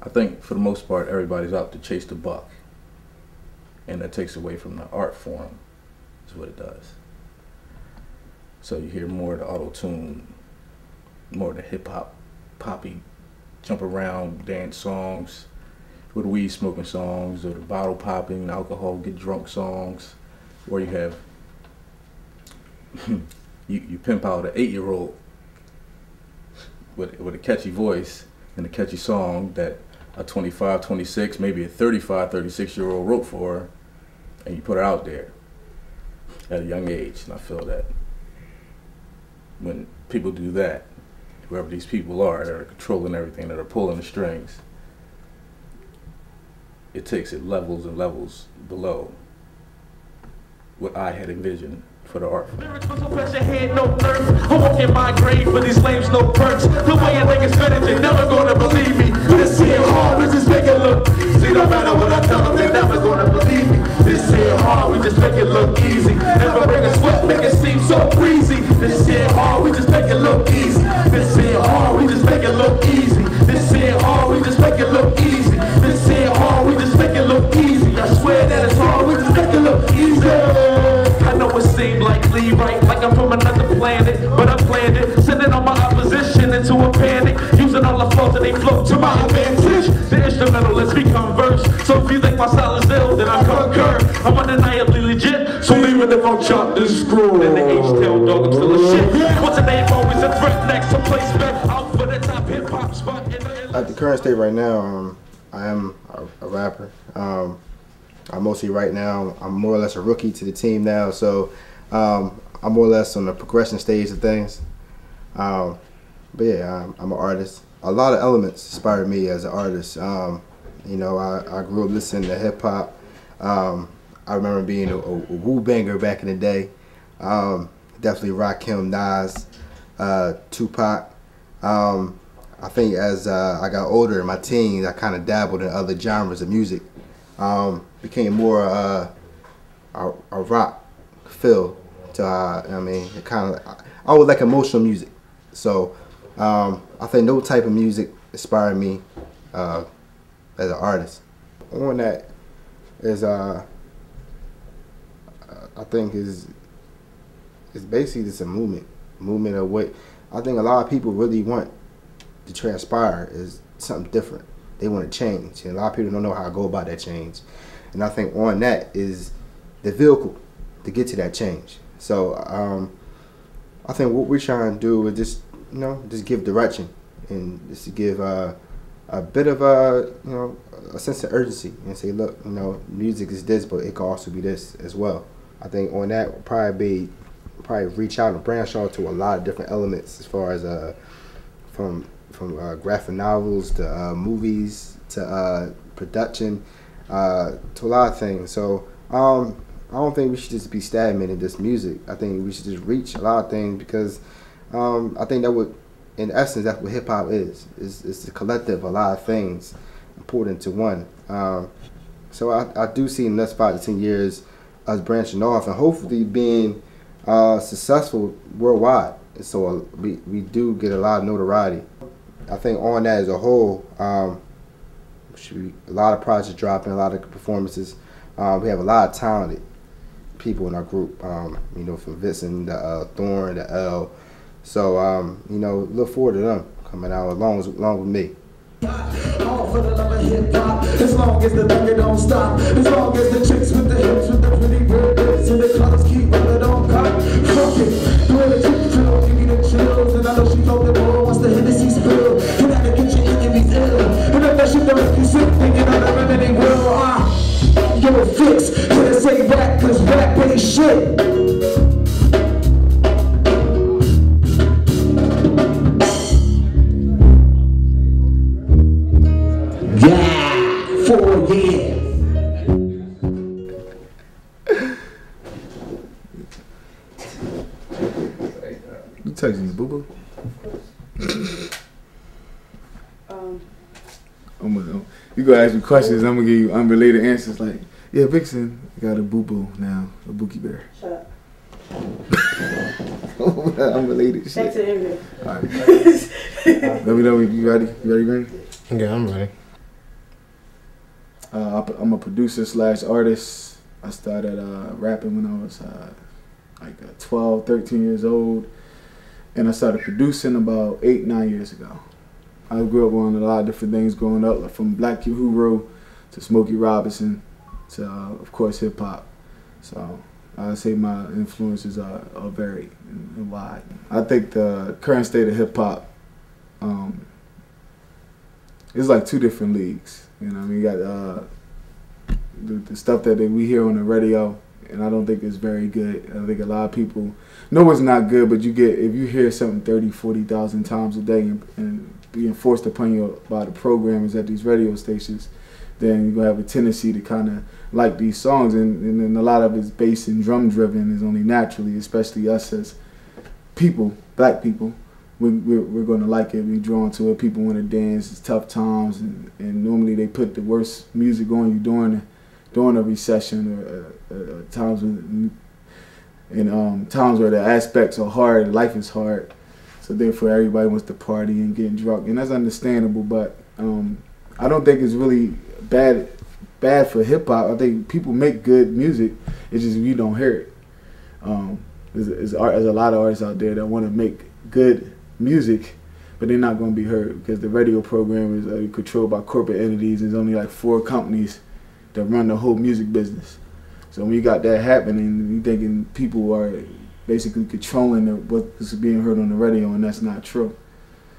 I think for the most part, everybody's out to chase the buck. And that takes away from the art form, is what it does. So you hear more of the auto-tune, more of the hip-hop, poppy, jump around, dance songs, or the weed smoking songs, or the bottle popping, alcohol get drunk songs, or you have, you pimp out an 8-year-old with a catchy voice and a catchy song that a 25, 26, maybe a 35, 36-year-old wrote for her, and you put it out there at a young age. And I feel that when people do that, whoever these people are that are controlling everything, that are pulling the strings, it takes it levels and levels below what I had envisioned for the art form. I walk in my grave for these flames, no perks. The way a nigga's fitted, they never gonna believe me. This here hard, we just make it look. See, no matter what I tell them, they never gonna believe me. This here hard, we just make it look easy. Never bring a sweat, make it seem so breezy. This here hard, we just make it look easy. This here hard, we just make it look easy. This here hard, we just make it look easy. This here hard, we just make it look easy. I swear that it's hard, we just make it look easy. I know it seemed likely, right? Like I'm from another planet, but I planned it. Sending all my opposition into a panic. Using all the flaws that they flow to my advantage. The instrumentalists become verse. So if you think my style is ill, then I concur. I'm undeniably legit, so even if I'm chopped and screwed. And the H-tail dog, I'm still a shit. What's a name? Always a threat next to place bet. Out for the top hip-hop spot. At the current state right now, I am a rapper. I'm mostly right now, I'm more or less a rookie to the team now, so I'm more or less on the progression stage of things. But yeah, I'm an artist. A lot of elements inspired me as an artist. You know, I grew up listening to hip hop. I remember being a woo banger back in the day. Definitely Rakim, Nas, Tupac. I think as I got older in my teens, I kind of dabbled in other genres of music. Became more a rock feel to I mean, it kind of, I would like emotional music. So I think no type of music inspired me as an artist. O.N.A.T is I think is basically just a movement of what I think a lot of people really want to transpire is something different. They want to change, and a lot of people don't know how to go about that change. And I think O.N.A.T is the vehicle to get to that change. So I think what we're trying to do is just, you know, just give direction and just to give a bit of you know, a sense of urgency and say, look, you know, music is this, but it can also be this as well. I think O.N.A.T will probably reach out and branch out to a lot of different elements as far as from graphic novels to movies to production to a lot of things. So I don't think we should just be stagnant in this music. I think we should just reach a lot of things because I think that would, in essence, that's what hip hop is. It's the collective of a lot of things poured into one. So I do see in the next 5 to 10 years us branching off and hopefully being successful worldwide. So we do get a lot of notoriety. I think on that as a whole, should be a lot of projects dropping, a lot of performances. We have a lot of talented people in our group, you know, from Vincent, Thorn, the L. So, you know, look forward to them coming out along with me. All for the love of hip hop, as long as the record don't stop, as long as the chicks with the hips, with the pretty red lips, and the colors keep running on pop. Fuck it, do it a chick drill, give me the chills, and I know she told the world once the Hennessy spill, and I can get your enemies ill, and if that shit don't make you sick, thinking of the remedy will, give a fix, can I say rap, cause rap ain't shit. You touching me, boo-boo? You gonna ask me questions, I'm gonna give you unrelated answers like, yeah, Vixen got a boo-boo now, a Bookie Bear. Shut up. Unrelated shit. Back to the interview. Alright. Let me know when you ready? You ready, Green? Yeah, I'm ready. I'm a producer / artist. I started rapping when I was like 12, 13 years old. And I started producing about 8, 9 years ago. I grew up on a lot of different things growing up, like from Black Uhuru to Smokey Robinson to, of course, hip hop. So I say my influences are varied and wide. I think the current state of hip hop is like 2 different leagues. You know, I mean, you got the stuff that we hear on the radio, and I don't think it's very good. I think a lot of people know it's not good, but if you hear something 30, 40,000 times a day and being forced upon you by the programmers at these radio stations, then you're going to have a tendency to kind of like these songs. And then a lot of it's bass and drum driven is only naturally, especially us as people, black people, we're going to like it. We're drawn to it. People want to dance. It's tough times. And normally they put the worst music on you during a recession or times when, times where the aspects are hard, life is hard. So therefore everybody wants to party and get drunk. And that's understandable, but I don't think it's really bad for hip hop. I think people make good music. It's just you don't hear it. There's a lot of artists out there that want to make good music, but they're not going to be heard because the radio program is controlled by corporate entities. There's only like 4 companies that run the whole music business. So when you got that happening, you thinking people are basically controlling what's being heard on the radio, and that's not true.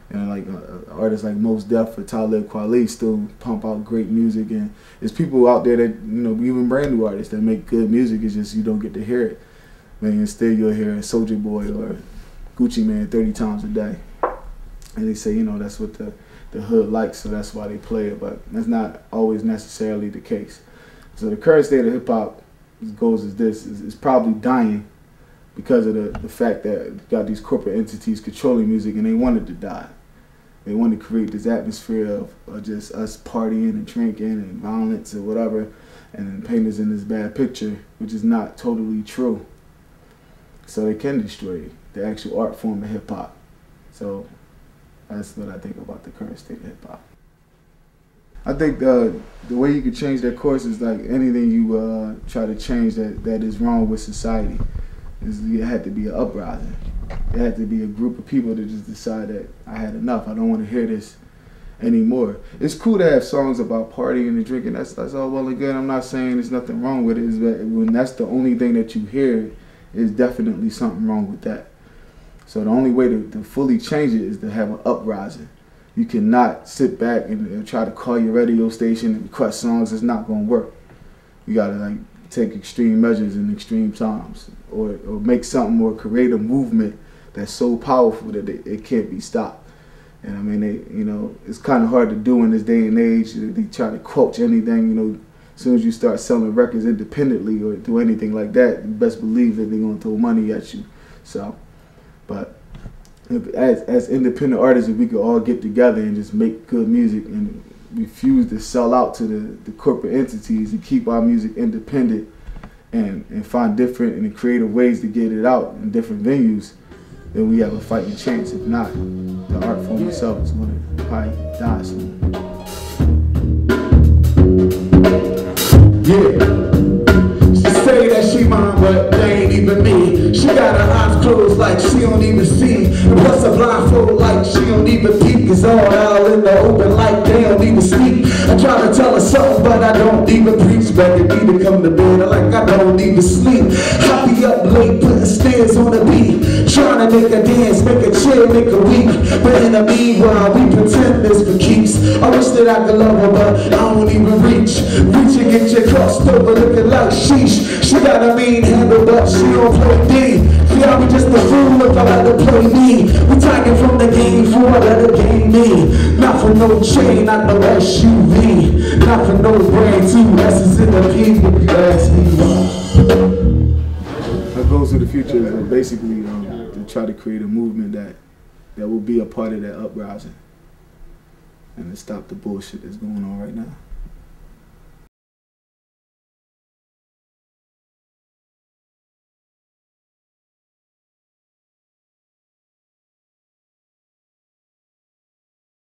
And like artists like Mos Def or Talib Kweli still pump out great music, and there's people out there that, you know, even brand new artists that make good music. It's just you don't get to hear it. Man, instead you'll hear Soulja Boy or Gucci Man 30 times a day, and they say, you know, that's what the hood likes, so that's why they play it. But that's not always necessarily the case. So the current state of hip hop goes as this: is probably dying because of the fact that you got these corporate entities controlling music, and they wanted to die. They want to create this atmosphere of just us partying and drinking and violence or whatever, and paint us in this bad picture, which is not totally true. So they can destroy the actual art form of hip hop. So that's what I think about the current state of hip hop. I think the way you could change that course is like anything you try to change that is wrong with society. It had to be an uprising. It had to be a group of people that just decide that I had enough. I don't want to hear this anymore. It's cool to have songs about partying and drinking. That's all well and good. I'm not saying there's nothing wrong with it. It's that when that's the only thing that you hear, is definitely something wrong with that. So the only way to fully change it is to have an uprising. You cannot sit back and try to call your radio station and cut songs. It's not going to work. You got to like take extreme measures in extreme times, or make something, or create a movement that's so powerful that it can't be stopped. And I mean, it's kind of hard to do in this day and age. They try to quench anything, as soon as you start selling records independently or do anything like that, you best believe that they're going to throw money at you. So, but as independent artists, if we could all get together and just make good music and refuse to sell out to the corporate entities and keep our music independent and find different and creative ways to get it out in different venues, then we have a fighting chance. If not, the art form itself is going to probably die soon. Yeah, she say that she mine, but they ain't even me. She got her eyes closed like she don't even see, and plus a blindfold like she don't even peep. Cause all out in the open like they don't even speak. I try to tell her something, but I don't even preach. Begging me to come to bed like I don't even sleep. I be up late putting stairs on the beat, trying to make a dance, make a chill, make a weep. But in the meanwhile, we pretend this for keeps. I wish that I could love her, but I don't even reach. Reach and get your crossed over looking like sheesh. She got a mean handle, but she don't play D. See, I be just a fool if I let her play me. We tagging from the game for I let her game me. Not for no chain, not no SUV. Not for no brain, 2 S's in the P. Our goals for the future is basically to try to create a movement that will be a part of that uprising and to stop the bullshit that's going on right now.